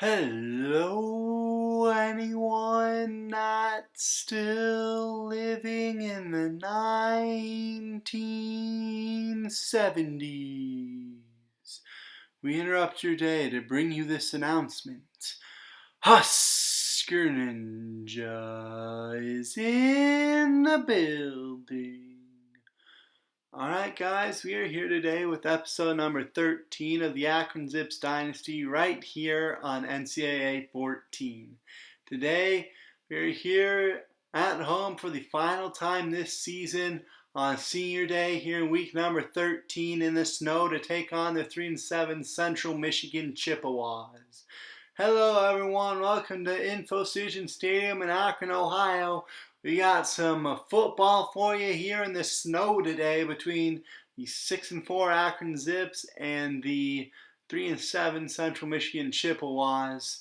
Hello, anyone not still living in the 1970s? We interrupt your day to bring you this announcement. Husker Ninja is in the building. Alright guys, we are here today with episode number 13 of the Akron Zips Dynasty right here on NCAA 14. Today, we are here at home for the final time this season on Senior Day here in week number 13 in the snow to take on the 3-7 Central Michigan Chippewas. Hello everyone, welcome to InfoCision Stadium in Akron, Ohio. We got some football for you here in the snow today between the 6-4 Akron Zips and the 3-7 Central Michigan Chippewas.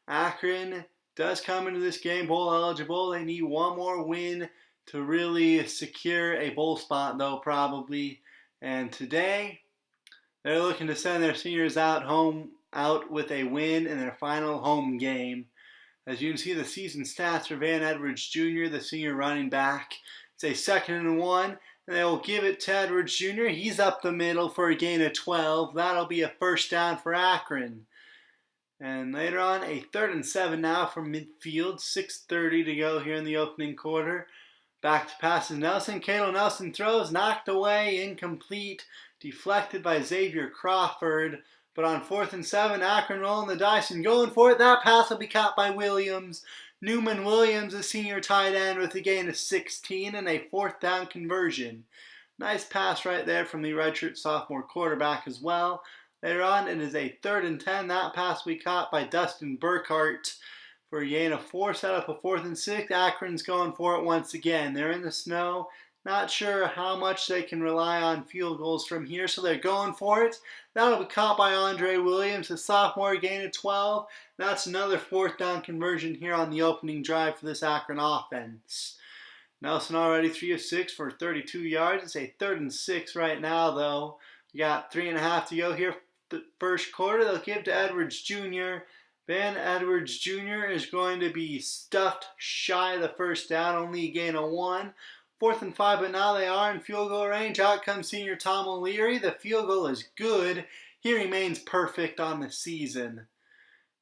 Akron does come into this game bowl eligible. They need one more win to really secure a bowl spot though probably. And today they're looking to send their seniors out with a win in their final home game. As you can see, the season stats for Van Edwards Jr., the senior running back. It's a 2nd and 1, and they will give it to Edwards Jr. He's up the middle for a gain of 12. That'll be a first down for Akron. And later on, a 3rd and 7 now from midfield. 6:30 to go here in the opening quarter. Back to passes Nelson. Cato Nelson throws, knocked away, incomplete, deflected by Xavier Crawford. But on 4th and 7, Akron rolling the dice and going for it. That pass will be caught by Williams. Newman Williams, a senior tight end, with a gain of 16 and a 4th down conversion. Nice pass right there from the redshirt sophomore quarterback as well. Later on, it is a 3rd and 10. That pass will be caught by Dustin Burkhart for a gain of 4. Set up a 4th and 6. Akron's going for it once again. They're in the snow. Not sure how much they can rely on field goals from here, so they're going for it. That'll be caught by Andre Williams, a sophomore, gain of 12. That's another 4th down conversion here on the opening drive for this Akron offense. Nelson already 3 of 6 for 32 yards. It's a 3rd and 6 right now, though. We got 3.5 to go here the first quarter. They'll give to Edwards Jr. Van Edwards Jr. is going to be stuffed shy of the first down, only a gain of 1. 4th and 5, but now they are in field goal range. Out comes senior Tom O'Leary. The field goal is good. He remains perfect on the season.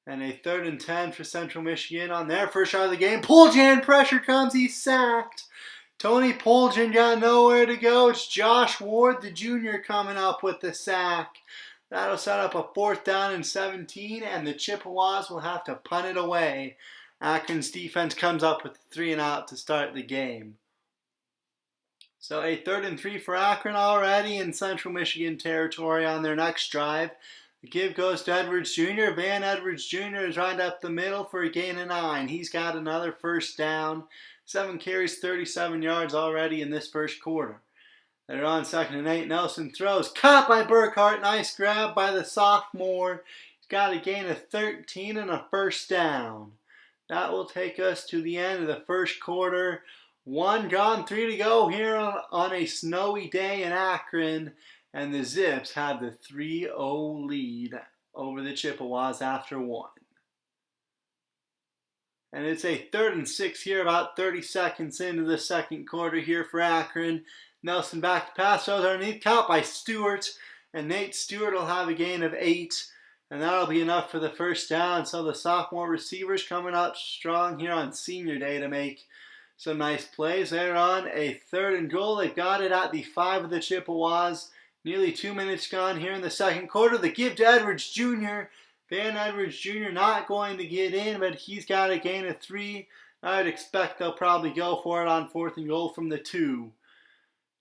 And a 3rd and 10 for Central Michigan on their first shot of the game. Poljan, pressure comes. He's sacked. Tony Poljan got nowhere to go. It's Josh Ward, the junior, coming up with the sack. That'll set up a 4th down and 17, and the Chippewas will have to punt it away. Akron's defense comes up with 3 and out to start the game. So a 3rd and 3 for Akron already in Central Michigan territory on their next drive. The give goes to Edwards Jr. Van Edwards Jr. is right up the middle for a gain of 9. He's got another first down. 7 carries, 37 yards already in this first quarter. They're on 2nd and 8. Nelson throws. Caught by Burkhart. Nice grab by the sophomore. He's got a gain of 13 and a first down. That will take us to the end of the first quarter. 1 gone, 3 to go here on a snowy day in Akron. And the Zips have the 3-0 lead over the Chippewas after 1. And it's a 3rd and 6 here, about 30 seconds into the second quarter here for Akron. Nelson back to pass, throws underneath, caught by Stewart. And Nate Stewart will have a gain of 8. And that'll be enough for the first down. So the sophomore receivers coming up strong here on Senior Day to make some nice plays. They're on a 3rd and goal. They've got it at the 5 of the Chippewas. Nearly 2 minutes gone here in the second quarter. The give to Edwards Jr. Van Edwards Jr. not going to get in, but he's got a gain of 3. I'd expect they'll probably go for it on 4th and goal from the 2.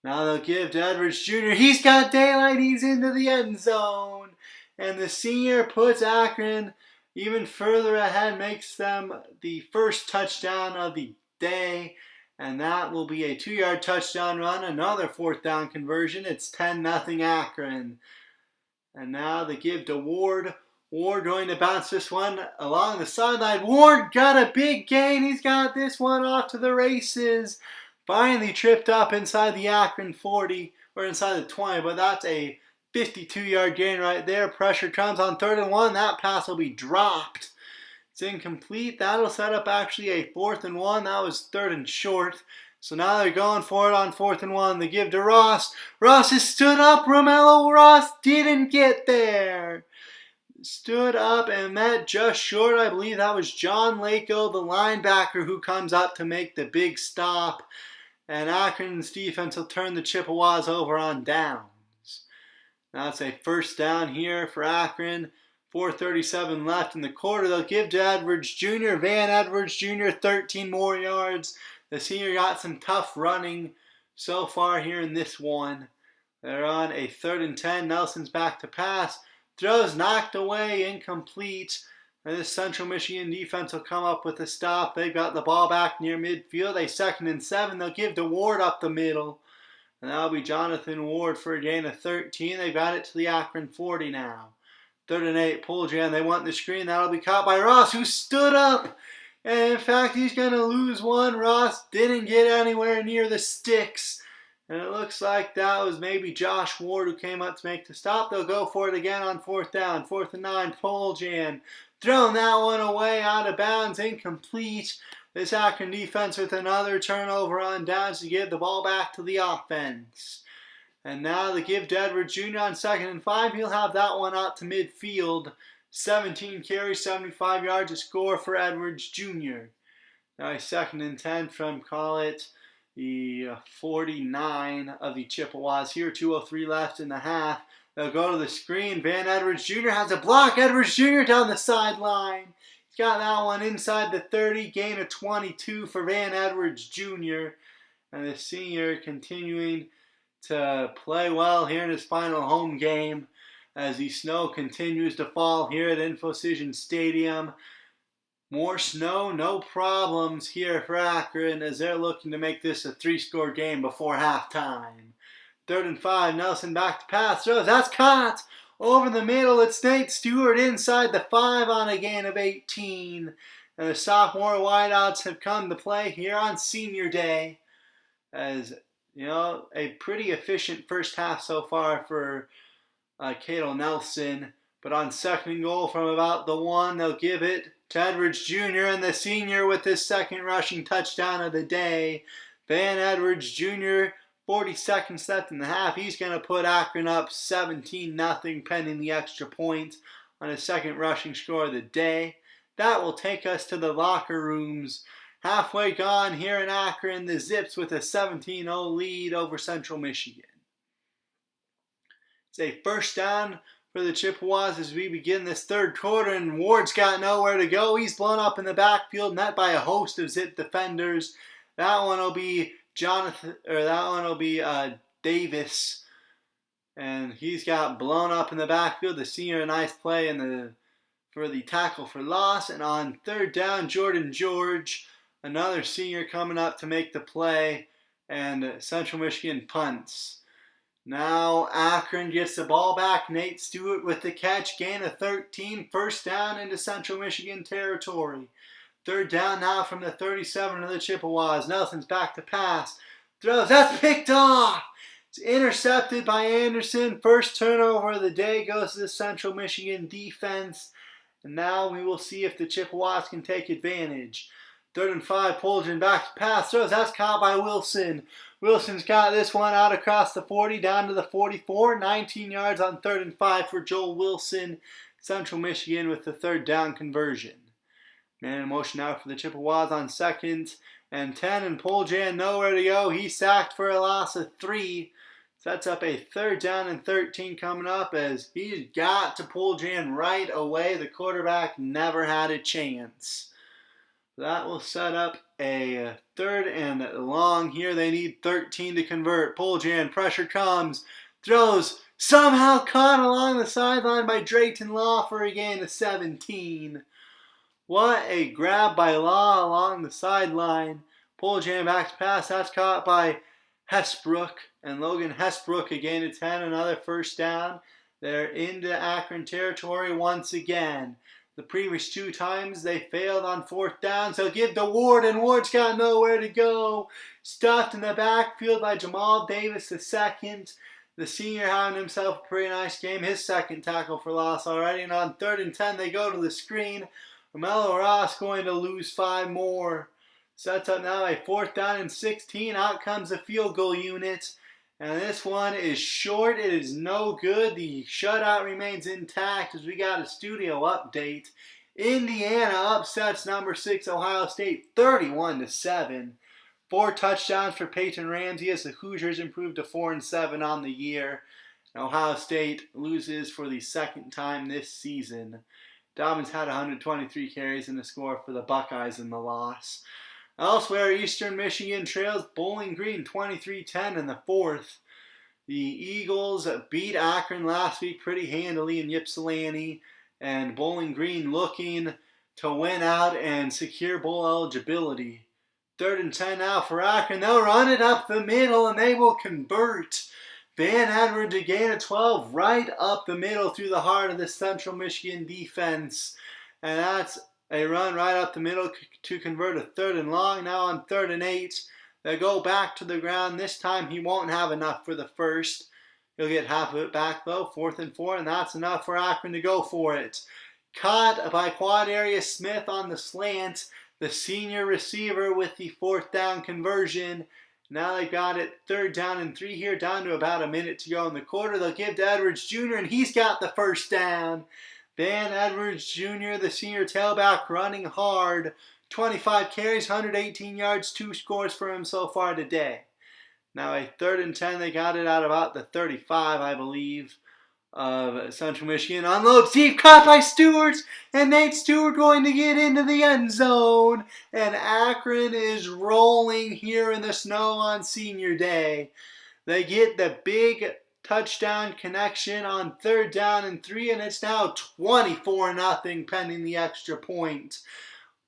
Now they'll give to Edwards Jr. He's got daylight. He's into the end zone. And the senior puts Akron even further ahead, makes them the first touchdown of the day, and that will be a 2-yard touchdown run, another 4th down conversion. It's 10-0 Akron. And now they give to Ward. Ward going to bounce this one along the sideline. Ward got a big gain. He's got this one off to the races. Finally tripped up inside the Akron 40, or inside the 20, but that's a 52-yard gain right there. Pressure comes on 3rd and 1. That pass will be dropped. It's incomplete. That'll set up actually a 4th and 1. That was 3rd and short. So now they're going for it on 4th and 1. They give to Ross. Ross has stood up. Romello Ross didn't get there. Stood up and met just short. I believe that was John Lako, the linebacker, who comes up to make the big stop. And Akron's defense will turn the Chippewas over on downs. Now it's a first down here for Akron. 4:37 left in the quarter. They'll give to Edwards Jr. Van Edwards Jr. 13 more yards. The senior got some tough running so far here in this one. They're on a 3rd and 10. Nelson's back to pass. Throws knocked away, incomplete. And this Central Michigan defense will come up with a stop. They've got the ball back near midfield. A 2nd and 7. They'll give to Ward up the middle. And that'll be Jonathan Ward for a gain of 13. They've got it to the Akron 40 now. 3rd and 8. Poljan. They want the screen. That'll be caught by Ross, who stood up. And in fact, he's going to lose one. Ross didn't get anywhere near the sticks. And it looks like that was maybe Josh Ward who came up to make the stop. They'll go for it again on 4th down. 4th and 9. Poljan. Throwing that one away out of bounds. Incomplete. This Akron defense with another turnover on downs to give the ball back to the offense. And now they give to Edwards Jr. on 2nd and 5. He'll have that one out to midfield. 17 carries, 75 yards to score for Edwards Jr. Now a 2nd and 10 from, call it, the 49 of the Chippewas here. 2:03 left in the half. They'll go to the screen. Van Edwards Jr. has a block. Edwards Jr. down the sideline. He's got that one inside the 30. Gain of 22 for Van Edwards Jr. And the senior continuing to play well here in his final home game as the snow continues to fall here at InfoCision Stadium. More snow, no problems here for Akron as they're looking to make this a 3-score game before halftime. 3rd and 5, Nelson back to pass, throws, that's caught! Over the middle, it's Nate Stewart inside the 5 on a gain of 18. And the sophomore wideouts have come to play here on senior day as, you know, a pretty efficient first half so far for Cato Nelson. But on 2nd and goal from about the 1, they'll give it to Edwards Jr. and the senior with his 2nd rushing touchdown of the day. Van Edwards Jr., 40 seconds left in the half. He's going to put Akron up 17-0 pending the extra point on his 2nd rushing score of the day. That will take us to the locker rooms. Halfway gone here in Akron, the Zips with a 17-0 lead over Central Michigan. It's a first down for the Chippewas as we begin this 3rd quarter, and Ward's got nowhere to go. He's blown up in the backfield, met by a host of Zip defenders. That one will be Davis, and he's got blown up in the backfield. The senior, a nice play for the tackle for loss. And on 3rd down, Jordan George, another senior coming up to make the play, and Central Michigan punts. Now Akron gets the ball back. Nate Stewart with the catch, gain of 13, first down into Central Michigan territory. 3rd down now from the 37 of the Chippewas. Nelson's back to pass. Throws, that's picked off. It's intercepted by Anderson. First turnover of the day goes to the Central Michigan defense. And now we will see if the Chippewas can take advantage. 3rd and 5, Poljan back to pass. Throws, that's caught by Wilson. Wilson's got this one out across the 40 down to the 44. 19 yards on 3rd and 5 for Joel Wilson. Central Michigan with the 3rd down conversion. Man in motion now for the Chippewas on 2nd and 10. And Poljan nowhere to go. He's sacked for a loss of 3. Sets up a 3rd down and 13 coming up as he's got to Poljan right away. The quarterback never had a chance. That will set up a 3rd and long here. They need 13 to convert. Poljan, pressure comes, throws, somehow caught along the sideline by Drayton Law for a gain of 17. What a grab by Law along the sideline. Poljan back to pass. That's caught by Hesbrook. And Logan Hesbrook a gain of 10. Another first down. They're into Akron territory once again. The previous 2 times they failed on 4th down. So give to Ward, and Ward's got nowhere to go. Stuffed in the backfield by Jamal Davis II. The senior having himself a pretty nice game. His 2nd tackle for loss already. And on 3rd and 10 they go to the screen. Romello Ross going to lose 5 more. Sets up now a 4th down and 16. Out comes the field goal unit. And this one is short. It is no good. The shutout remains intact as we got a studio update. Indiana upsets number 6 Ohio State 31-7. 4 touchdowns for Peyton Ramsey as the Hoosiers improved to 4-7 on the year. And Ohio State loses for the 2nd time this season. Dobbins had 123 carries in the score for the Buckeyes in the loss. Elsewhere, Eastern Michigan trails Bowling Green 23-10 in the 4th. The Eagles beat Akron last week pretty handily in Ypsilanti, and Bowling Green looking to win out and secure bowl eligibility. 3rd and 10 now for Akron. They'll run it up the middle and they will convert. Van Edwards to gain a 12 right up the middle through the heart of the Central Michigan defense. And that's a run right up the middle to convert a 3rd and long. Now on 3rd and 8, they go back to the ground. This time he won't have enough for the first. He'll get half of it back though. 4th and 4, and that's enough for Akron to go for it. Caught by Quadarius Smith on the slant. The senior receiver with the 4th down conversion. Now they've got it 3rd down and 3 here, down to about a minute to go in the quarter. They'll give to Edwards Jr., and he's got the 1st down. Van Edwards Jr., the senior tailback, running hard. 25 carries, 118 yards, 2 scores for him so far today. Now a 3rd and 10, they got it out about the 35, I believe, of Central Michigan. Unloads deep, caught by Stewart, and Nate Stewart going to get into the end zone. And Akron is rolling here in the snow on senior day. They get the big touchdown connection on 3rd down and 3, and it's now 24-0 pending the extra point.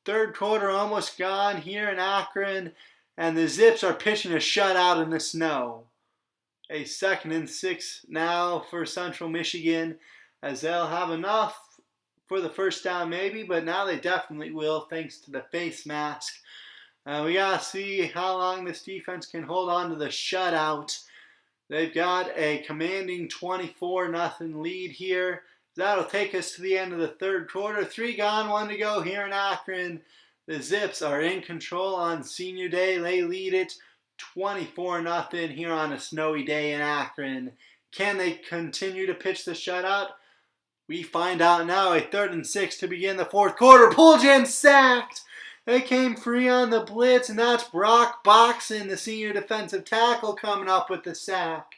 3rd quarter almost gone here in Akron, and the Zips are pitching a shutout in the snow. A 2nd and 6 now for Central Michigan, as they'll have enough for the 1st down maybe, but now they definitely will thanks to the face mask. We got to see how long this defense can hold on to the shutout. They've got a commanding 24-0 lead here. That'll take us to the end of the 3rd quarter. 3 gone, 1 to go here in Akron. The Zips are in control on senior day. They lead it 24-0 here on a snowy day in Akron. Can they continue to pitch the shutout? We find out now. A 3rd and 6 to begin the 4th quarter. Poljan sacked. They came free on the blitz, and that's Brock Boxon, the senior defensive tackle, coming up with the sack.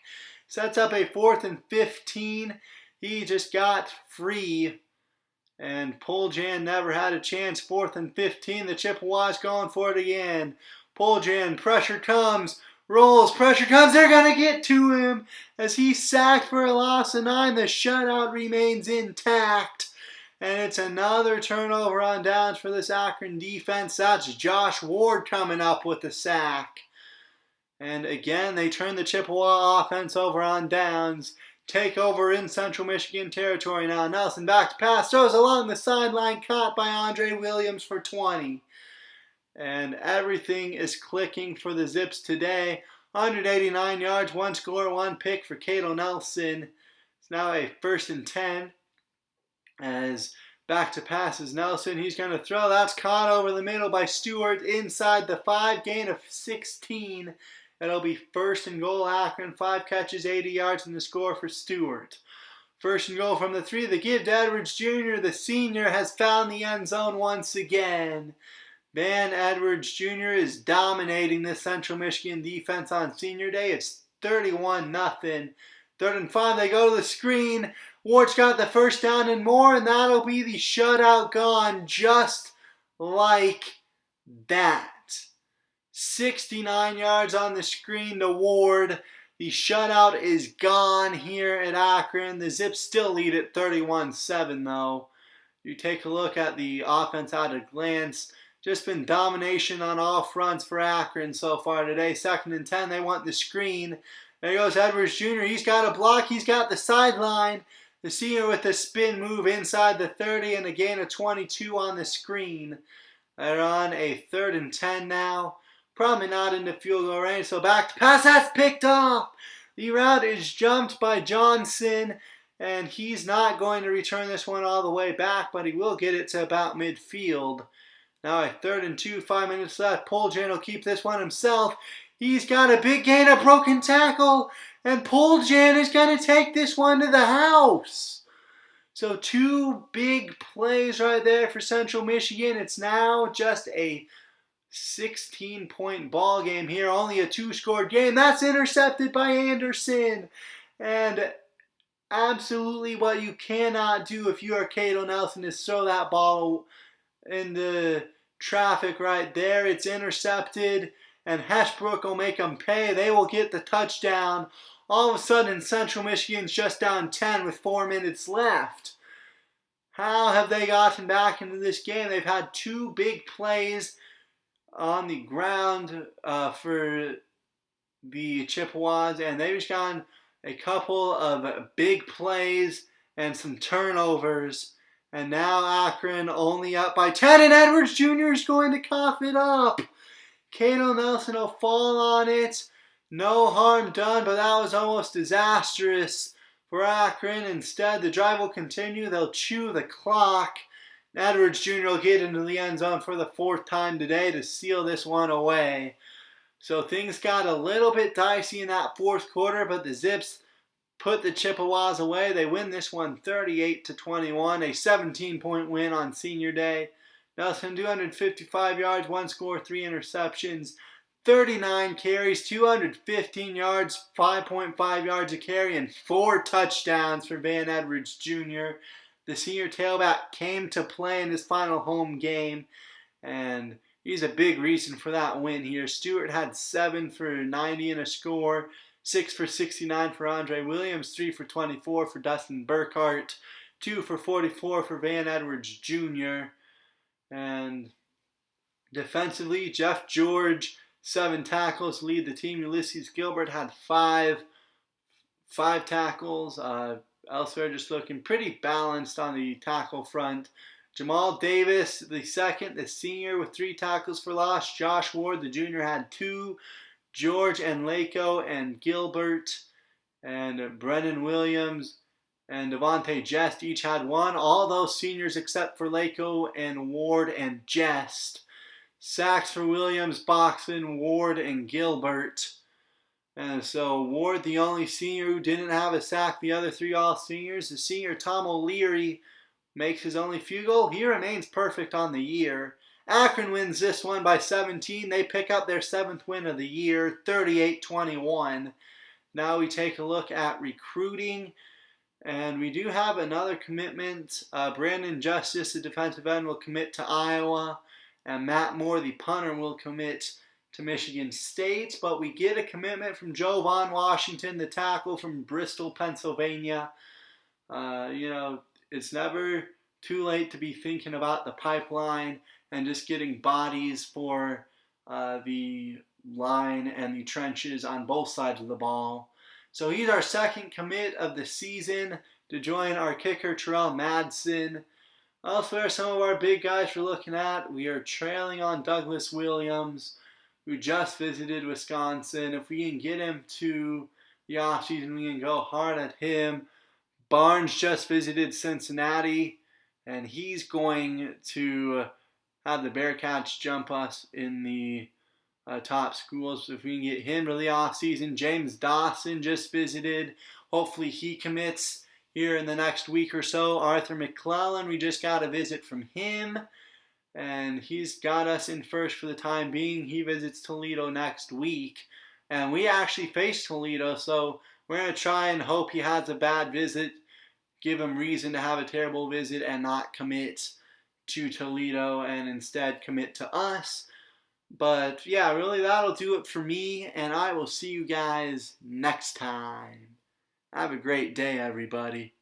Sets up a 4th and 15. He just got free, and Poljan never had a chance. 4th and 15. The Chippewas going for it again. Poljan, pressure comes, rolls, pressure comes. They're going to get to him as he's sacked for a loss of 9. The shutout remains intact. And it's another turnover on downs for this Akron defense. That's Josh Ward coming up with the sack. And again, they turn the Chippewa offense over on downs. Take over in Central Michigan territory now. Nelson back to pass. Throws along the sideline. Caught by Andre Williams for 20. And everything is clicking for the Zips today. 189 yards, 1 score, 1 pick for Cato Nelson. It's now a 1st and 10. As back to pass is Nelson. He's going to throw. That's caught over the middle by Stewart inside the 5. Gain of 16. It'll be 1st and goal Akron. 5 catches, 80 yards in the score for Stewart. 1st and goal from the 3. The give to Edwards Jr. The senior has found the end zone once again. Van Edwards Jr. is dominating the Central Michigan defense on senior day. It's 31-0. 3rd and 5. They go to the screen. Ward's got the 1st down and more, and that'll be the shutout gone just like that. 69 yards on the screen to Ward. The shutout is gone here at Akron. The Zips still lead at 31-7 though. You take a look at the offense at a glance. Just been domination on all fronts for Akron so far today. 2nd and 10, they want the screen. There goes Edwards Jr. He's got a block. He's got the sideline. The senior with the spin move inside the 30 and a gain of 22 on the screen. They're on a 3rd and 10 now. Probably not into field goal range. So back to pass. That's picked off. The route is jumped by Johnson. and he's not going to return this one all the way back, but he will get it to about midfield. Now a 3rd and 2, 5 minutes left. Poljan will keep this one himself. He's got a big gain, a broken tackle, and Poljan is going to take this one to the house. So 2 big plays right there for Central Michigan. It's now just a 16-point ball game here, only a 2-score game. That's intercepted by Anderson. And absolutely what you cannot do if you are Cato Nelson is throw that ball in the traffic right there. It's intercepted, and Heshbrook will make them pay. They will get the touchdown. All of a sudden, Central Michigan's just down 10 with 4 minutes left. How have they gotten back into this game? They've had 2 big plays on the ground for the Chippewas, and they've just gotten a couple of big plays and some turnovers. And now Akron only up by 10, and Edwards Jr. is going to cough it up. Cato Nelson will fall on it. No harm done, but that was almost disastrous for Akron. Instead, the drive will continue. They'll chew the clock. Edwards Jr. will get into the end zone for the 4th time today to seal this one away. So things got a little bit dicey in that 4th quarter, but the Zips put the Chippewas away. They win this one 38-21, a 17-point win on Senior Day. Nelson, 255 yards, 1 score, 3 interceptions, 39 carries, 215 yards, 5.5 yards a carry, and 4 touchdowns for Van Edwards Jr. The senior tailback came to play in his final home game, and he's a big reason for that win here. Stewart had 7 for 90 and a score, 6 for 69 for Andre Williams, 3 for 24 for Dustin Burkhart, 2 for 44 for Van Edwards Jr. And defensively, Jeff George, 7 tackles, lead the team. Ulysses Gilbert had 5 tackles. Elsewhere, just looking pretty balanced on the tackle front. Jamal Davis, the senior, with 3 tackles for loss. Josh Ward, the junior, had 2. George and Lako and Gilbert and Brennan Williams and Devontae Jest each had 1. All those seniors except for Lako and Ward and Jest. Sacks for Williams, Boxon, Ward, and Gilbert. And so Ward, the only senior who didn't have a sack, the other 3 all seniors. The senior, Tom O'Leary, makes his only field goal. He remains perfect on the year. Akron wins this one by 17. They pick up their 7th win of the year, 38-21. Now we take a look at recruiting. And we do have another commitment. Brandon Justice, the defensive end, will commit to Iowa. And Matt Moore, the punter, will commit to Michigan State. But we get a commitment from Jovan Washington, the tackle from Bristol, Pennsylvania. It's never too late to be thinking about the pipeline and just getting bodies for the line and the trenches on both sides of the ball. So he's our 2nd commit of the season to join our kicker, Terrell Madsen. Elsewhere, some of our big guys we're looking at, we are trailing on Douglas Williams, who just visited Wisconsin. If we can get him to the offseason, we can go hard at him. Barnes just visited Cincinnati, and he's going to have the Bearcats jump us in the top schools. If we can get him to the offseason. James Dawson just visited. Hopefully he commits here in the next week or so. Arthur McClellan, we just got a visit from him, and he's got us in first for the time being. He visits Toledo next week, and we actually face Toledo, so we're going to try and hope he has a bad visit, give him reason to have a terrible visit and not commit to Toledo and instead commit to us. But yeah, really that'll do it for me, and I will see you guys next time. Have a great day, everybody.